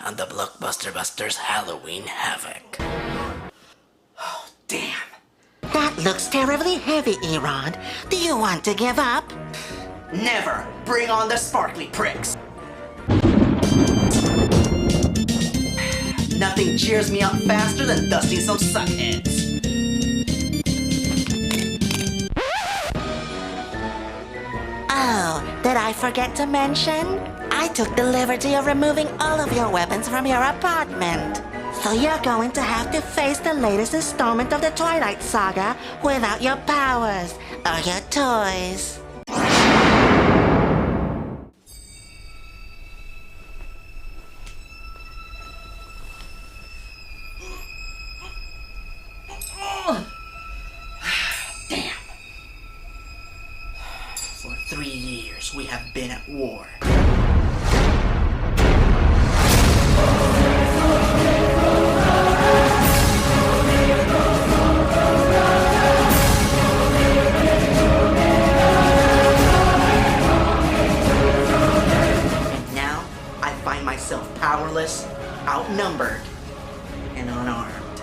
on the Blockbuster Busters Halloween Havoc. Oh, damn. That looks terribly heavy, Erod. Do you want to give up? Never! Bring on the sparkly pricks! Nothing cheers me up faster than dusting some suckheads. Oh, did I forget to mention? I took the liberty of removing all of your weapons from your apartment. So you're going to have to face the latest installment of the Twilight Saga without your powers or your toys. Damn. For 3 years, we have been at war. And now, I find myself powerless, outnumbered, and unarmed.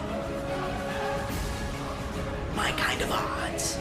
My kind of odds.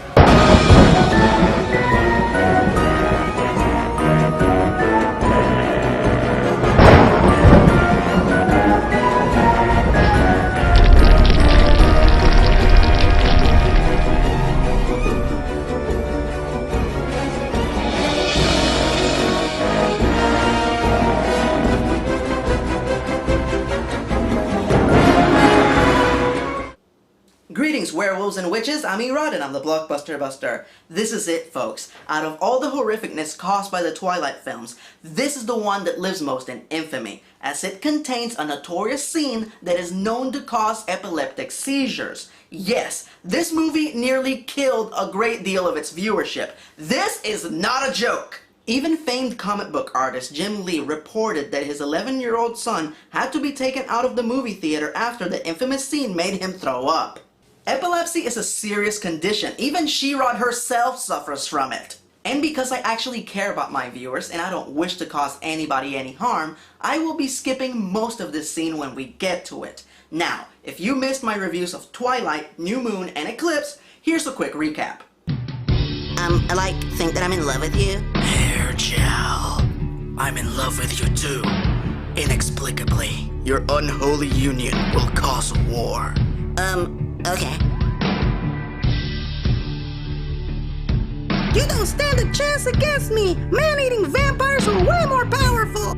Greetings, werewolves and witches. I'm Erod and I'm the Blockbuster Buster. This is it, folks. Out of all the horrificness caused by the Twilight films, this is the one that lives most in infamy, as it contains a notorious scene that is known to cause epileptic seizures. Yes, this movie nearly killed a great deal of its viewership. This is not a joke. Even famed comic book artist Jim Lee reported that his 11-year-old son had to be taken out of the movie theater after the infamous scene made him throw up. Epilepsy is a serious condition. Even She-Rod herself suffers from it. And because I actually care about my viewers and I don't wish to cause anybody any harm, I will be skipping most of this scene when we get to it. Now, if you missed my reviews of Twilight, New Moon, and Eclipse, here's a quick recap. I think that I'm in love with you. Hair gel. I'm in love with you too. Inexplicably, your unholy union will cause war. Okay. You don't stand a chance against me! Man-eating vampires are way more powerful!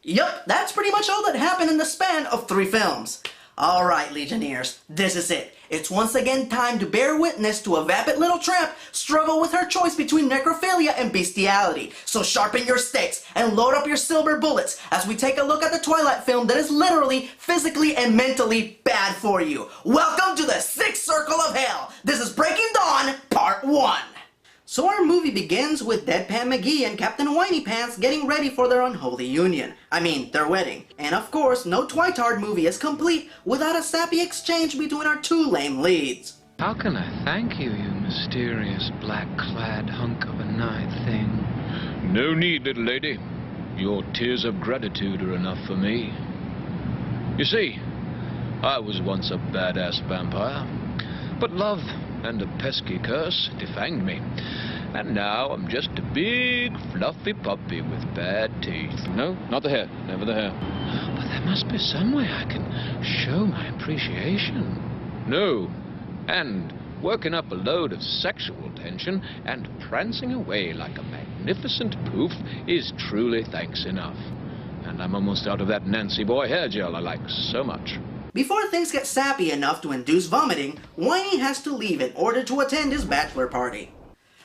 Yup, that's pretty much all that happened in the span of 3 films. Alright, Legionnaires, this is it. It's once again time to bear witness to a vapid little tramp struggle with her choice between necrophilia and bestiality. So sharpen your stakes and load up your silver bullets as we take a look at the Twilight film that is literally, physically, and mentally bad for you. Welcome to the 6th Circle of Hell. This is Breaking Dawn, Part 1. So our movie begins with Deadpan McGee and Captain Whiny Pants getting ready for their unholy union. I mean, their wedding. And of course, no Twitard movie is complete without a sappy exchange between our 2 lame leads. How can I thank you, you mysterious black-clad hunk of a night thing? No need, little lady. Your tears of gratitude are enough for me. You see, I was once a badass vampire, but love and a pesky curse defanged me. And now I'm just a big, fluffy puppy with bad teeth. No, not the hair. Never the hair. But there must be some way I can show my appreciation. No. And working up a load of sexual tension and prancing away like a magnificent poof is truly thanks enough. And I'm almost out of that Nancy boy hair gel I like so much. Before things get sappy enough to induce vomiting, Whiny has to leave in order to attend his bachelor party.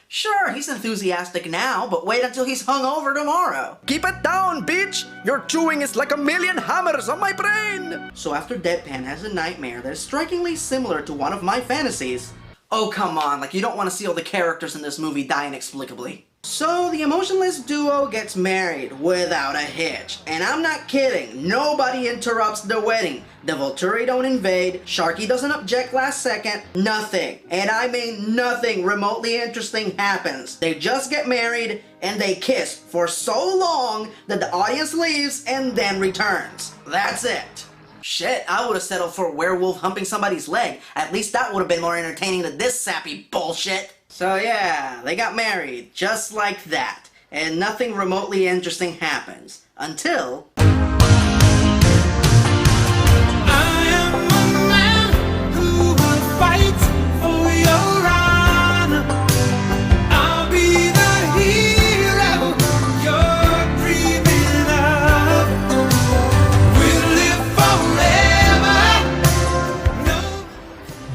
Sure, he's enthusiastic now, but wait until he's hungover tomorrow. Keep it down, bitch! Your chewing is like a million hammers on my brain! So after Deadpan has a nightmare that is strikingly similar to one of my fantasies. Oh, come on, like you don't want to see all the characters in this movie die inexplicably. So the emotionless duo gets married without a hitch. And I'm not kidding, nobody interrupts the wedding. The Volturi don't invade, Sharky doesn't object last second, nothing. And I mean nothing remotely interesting happens. They just get married and they kiss for so long that the audience leaves and then returns. That's it. Shit, I would have settled for a werewolf humping somebody's leg. At least that would have been more entertaining than this sappy bullshit. So yeah, they got married, just like that. And nothing remotely interesting happens. Until...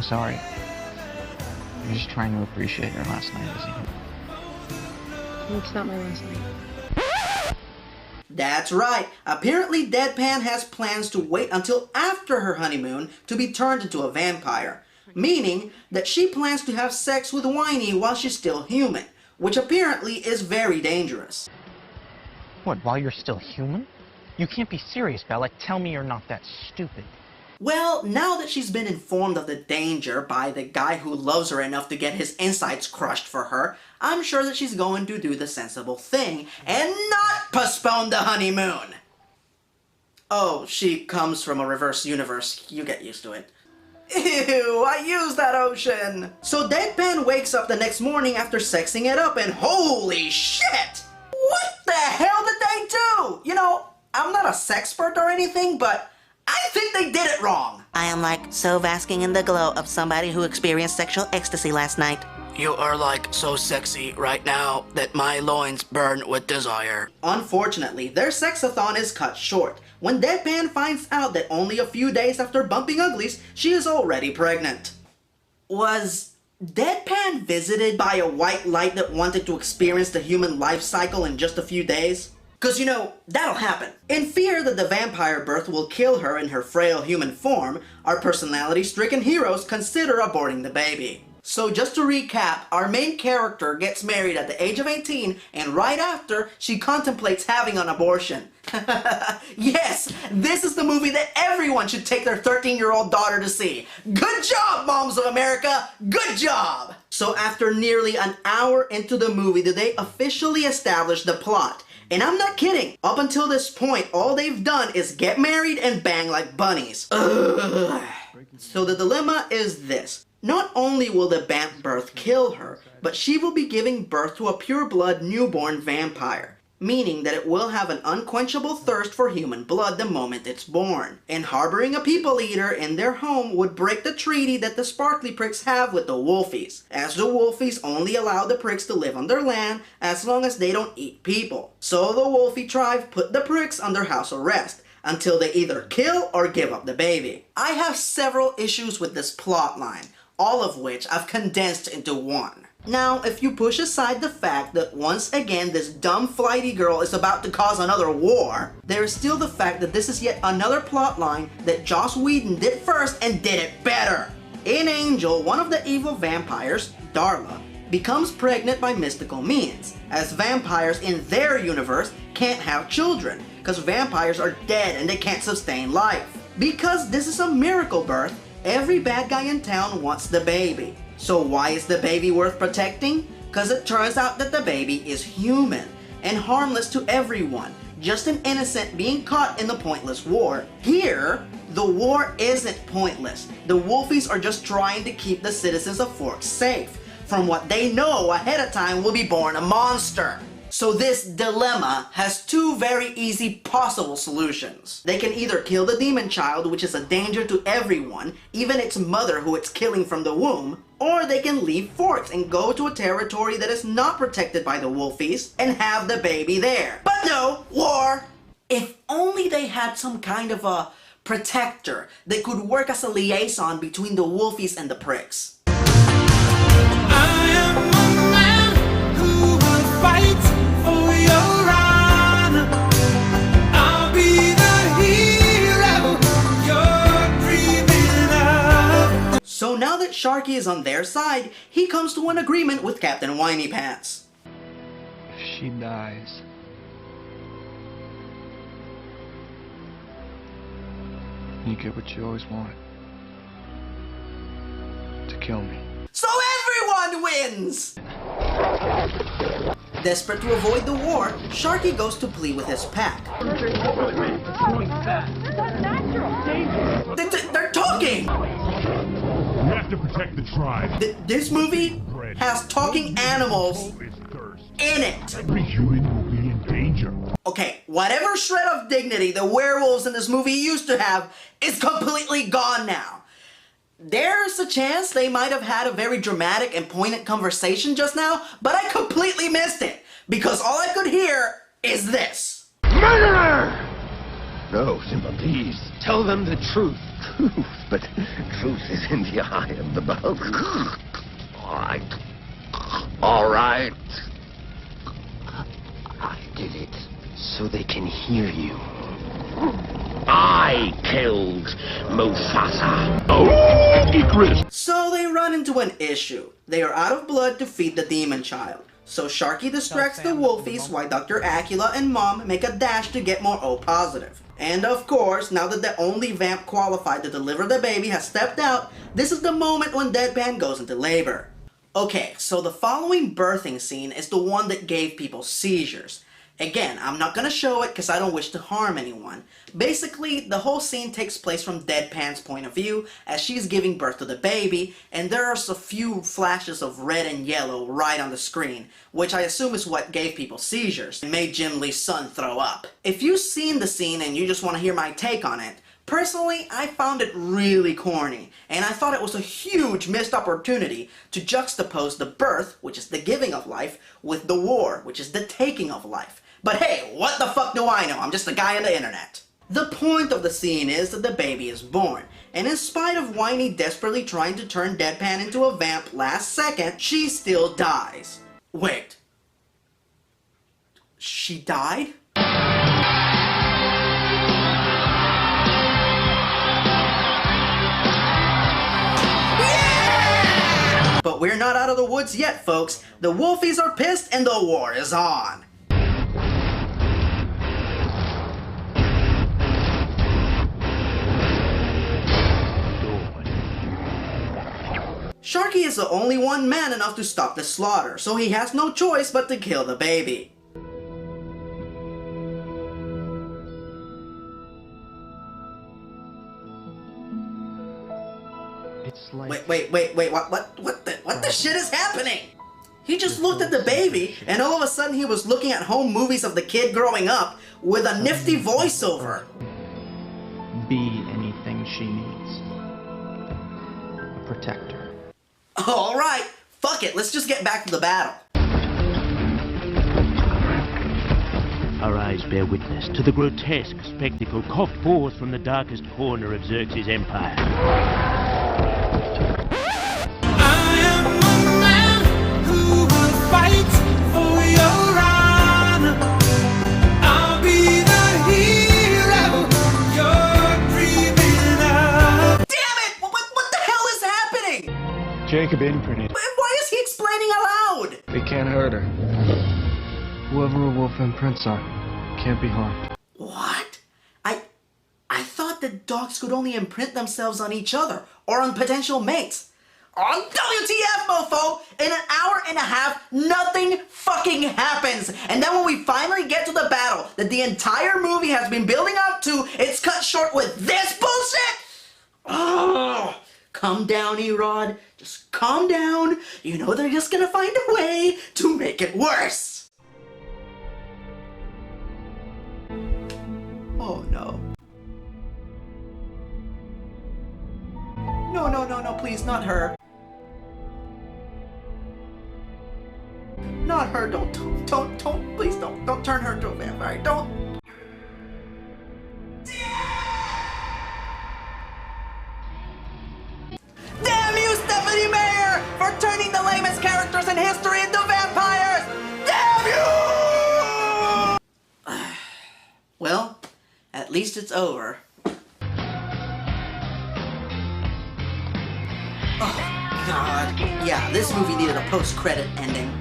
Sorry. I'm just trying to appreciate your last night as a human. It's not my last night. That's right. Apparently Deadpan has plans to wait until after her honeymoon to be turned into a vampire. Meaning that she plans to have sex with Whiny while she's still human. Which apparently is very dangerous. What, while you're still human? You can't be serious, Belle. Like, tell me you're not that stupid. Well, now that she's been informed of the danger by the guy who loves her enough to get his insides crushed for her, I'm sure that she's going to do the sensible thing and not postpone the honeymoon. Oh, she comes from a reverse universe. You get used to it. Ew, I used that ocean! So Deadpan wakes up the next morning after sexing it up and holy shit! What the hell did they do? You know, I'm not a sexpert or anything, but I think they did it wrong. I am like so basking in the glow of somebody who experienced sexual ecstasy last night. You are like so sexy right now that my loins burn with desire. Unfortunately, their sexathon is cut short when Deadpan finds out that only a few days after bumping uglies, she is already pregnant. Was Deadpan visited by a white light that wanted to experience the human life cycle in just a few days? Cause you know, that'll happen. In fear that the vampire birth will kill her in her frail human form, our personality-stricken heroes consider aborting the baby. So just to recap, our main character gets married at the age of 18, and right after, she contemplates having an abortion. Yes, this is the movie that everyone should take their 13-year-old daughter to see. Good job, moms of America! Good job! So after nearly an hour into the movie, do they officially establish the plot? And I'm not kidding. Up until this point, all they've done is get married and bang like bunnies. Ugh. So the dilemma is this. Not only will the vamp birth kill her, but she will be giving birth to a pure-blood newborn vampire. Meaning that it will have an unquenchable thirst for human blood the moment it's born. And harboring a people eater in their home would break the treaty that the sparkly pricks have with the wolfies, as the wolfies only allow the pricks to live on their land as long as they don't eat people. So the wolfie tribe put the pricks under house arrest, until they either kill or give up the baby. I have several issues with this plotline, all of which I've condensed into one. Now, if you push aside the fact that once again this dumb flighty girl is about to cause another war, there is still the fact that this is yet another plotline that Joss Whedon did first and did it better. In Angel, one of the evil vampires, Darla, becomes pregnant by mystical means, as vampires in their universe can't have children, because vampires are dead and they can't sustain life. Because this is a miracle birth, every bad guy in town wants the baby. So why is the baby worth protecting? Because it turns out that the baby is human and harmless to everyone, just an innocent being caught in the pointless war. Here, the war isn't pointless. The wolfies are just trying to keep the citizens of Forks safe from what they know ahead of time will be born a monster. So this dilemma has two very easy possible solutions. They can either kill the demon child, which is a danger to everyone, even its mother who it's killing from the womb, or they can leave Forks and go to a territory that is not protected by the wolfies and have the baby there. But no, war! If only they had some kind of a protector that could work as a liaison between the wolfies and the pricks. I am a man who will fight for your honor. I'll be the hero you're dreaming of. So now that Sharky is on their side, he comes to an agreement with Captain Whiny Pants. she dies, you get what you always wanted. To kill me. So everyone wins! Desperate to avoid the war, Sharky goes to plead with his pack. They're talking! We have to protect the tribe. This movie has talking animals in it. Every human will be in danger. Okay, whatever shred of dignity the werewolves in this movie used to have is completely gone now. There's a chance they might have had a very dramatic and poignant conversation just now, but I completely missed it, because all I could hear is this. Murderer! No, Simba, please, tell them the truth. Truth? But truth is in the eye of the beholder. All right. All right. I did it so they can hear you. I killed Mufasa. Oh, Ikris. So they run into an issue. They are out of blood to feed the demon child. So Sharky distracts the wolfies while Dr. Acula and Mom make a dash to get more O positive. And of course, now that the only vamp qualified to deliver the baby has stepped out, this is the moment when Deadpan goes into labor. Okay, so the following birthing scene is the one that gave people seizures. Again, I'm not gonna show it because I don't wish to harm anyone. Basically, the whole scene takes place from Deadpan's point of view as she's giving birth to the baby, and there are a few flashes of red and yellow right on the screen, which I assume is what gave people seizures and made Jim Lee's son throw up. If you've seen the scene and you just want to hear my take on it, personally, I found it really corny, and I thought it was a huge missed opportunity to juxtapose the birth, which is the giving of life, with the war, which is the taking of life. But hey, what the fuck do I know? I'm just a guy on the internet. The point of the scene is that the baby is born, and in spite of Whiny desperately trying to turn Deadpan into a vamp last second, she still dies. Wait. She died? Yeah! But we're not out of the woods yet, folks. The wolfies are pissed and the war is on. Sharky is the only one man enough to stop the slaughter, so he has no choice but to kill the baby. It's like... Wait, what the shit is happening? He just looked at the baby, and all of a sudden he was looking at home movies of the kid growing up with a nifty voiceover. Be anything she needs. A protector. Alright, fuck it, let's just get back to the battle. Our eyes bear witness to the grotesque spectacle coughed forth from the darkest corner of Xerxes' empire. I am a man who will fight for your honor. I'll be the hero you're dreaming of. Damn it! What the hell is happening? Jacob imprinted. Why is he explaining aloud? They can't hurt her. Whoever a wolf imprints on can't be harmed. What? I thought that dogs could only imprint themselves on each other or on potential mates. On WTF, mofo! In an hour and a half, nothing fucking happens. And then when we finally get to the battle that the entire movie has been building up to, it's cut short with this bullshit? Oh, calm down, Erod. Just calm down. You know they're just gonna find a way to make it worse. Oh no. No, please, not her. Not her, please don't turn her into a vampire, don't. Damn you, Stephanie Meyer, for turning the lamest characters in history into vampires! Damn you! Well, at least it's over. Oh, God. Yeah, this movie needed a post-credit ending.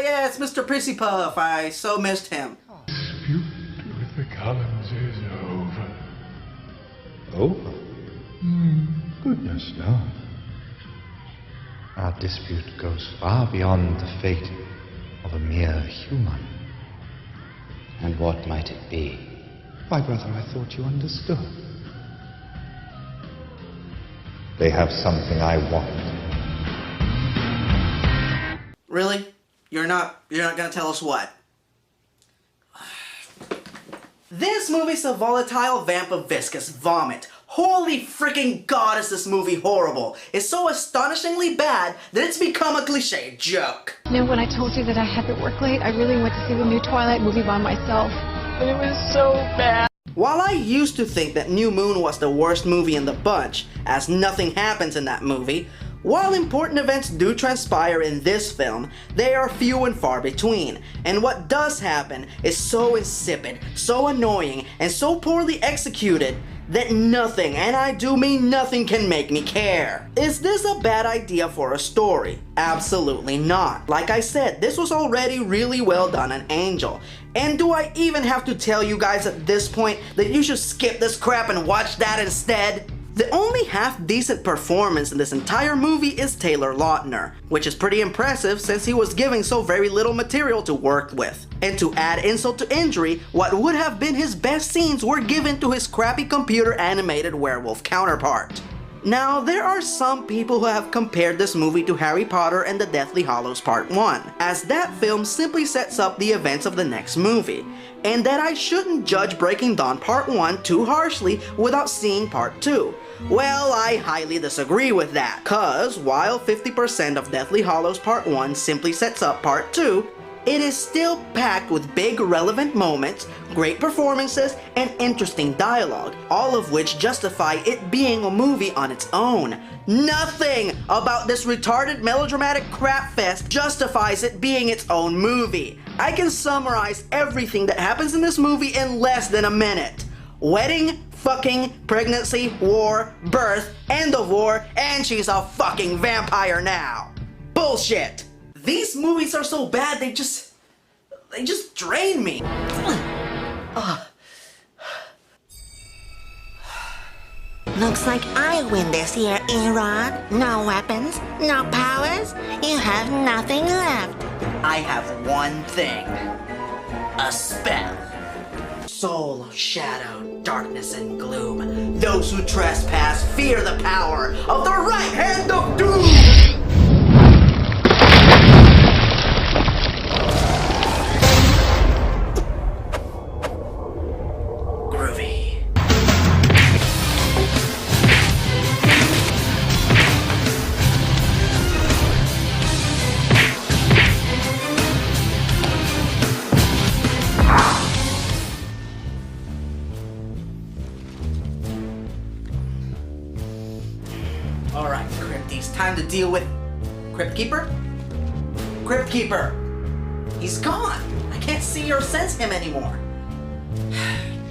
yeah, it's Mr. Prissy Puff. I so missed him. Dispute with the Cullens is over. Over? Goodness, no. Our dispute goes far beyond the fate of a mere human. And what might it be? Why, brother, I thought you understood. They have something I want. Really? You're not gonna tell us what? This movie's a volatile vamp of viscous vomit. Holy freaking god, is this movie horrible. It's so astonishingly bad that it's become a cliche joke. You know, when I told you that I had to work late, I really went to see the new Twilight movie by myself. And it was so bad. While I used to think that New Moon was the worst movie in the bunch, as nothing happens in that movie, while important events do transpire in this film, they are few and far between, and what does happen is so insipid, so annoying, and so poorly executed that nothing, and I do mean nothing, can make me care. Is this a bad idea for a story? Absolutely not. Like I said, this was already really well done in Angel. And do I even have to tell you guys at this point that you should skip this crap and watch that instead? The only half-decent performance in this entire movie is Taylor Lautner, which is pretty impressive since he was given so very little material to work with. And to add insult to injury, what would have been his best scenes were given to his crappy computer-animated werewolf counterpart. Now, there are some people who have compared this movie to Harry Potter and the Deathly Hallows Part 1, as that film simply sets up the events of the next movie, and that I shouldn't judge Breaking Dawn Part 1 too harshly without seeing Part 2. Well, I highly disagree with that, cause while 50% of Deathly Hallows Part 1 simply sets up Part 2, it is still packed with big relevant moments, great performances, and interesting dialogue, all of which justify it being a movie on its own. Nothing about this retarded melodramatic crapfest justifies it being its own movie. I can summarize everything that happens in this movie in less than a minute. Wedding, fucking, pregnancy, war, birth, end of war, and she's a fucking vampire now. Bullshit! These movies are so bad, they just drain me. Looks like I win this year, Erod. No weapons, no powers, you have nothing left. I have one thing. A spell. Soul, shadow, darkness, and gloom. Those who trespass fear the power of the right hand of doom! Alright, Crypties, time to deal with... Crypt Keeper? Crypt Keeper! He's gone! I can't see or sense him anymore.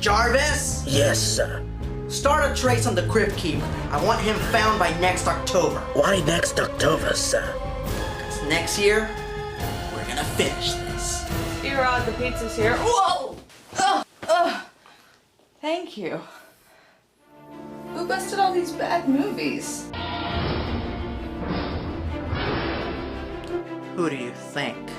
Jarvis? Yes, sir. Start a trace on the Crypt Keeper. I want him found by next October. Why next October, sir? Because next year, we're gonna finish this. Erod, the pizza's here. Whoa! Thank you. Who busted all these bad movies? Who do you think?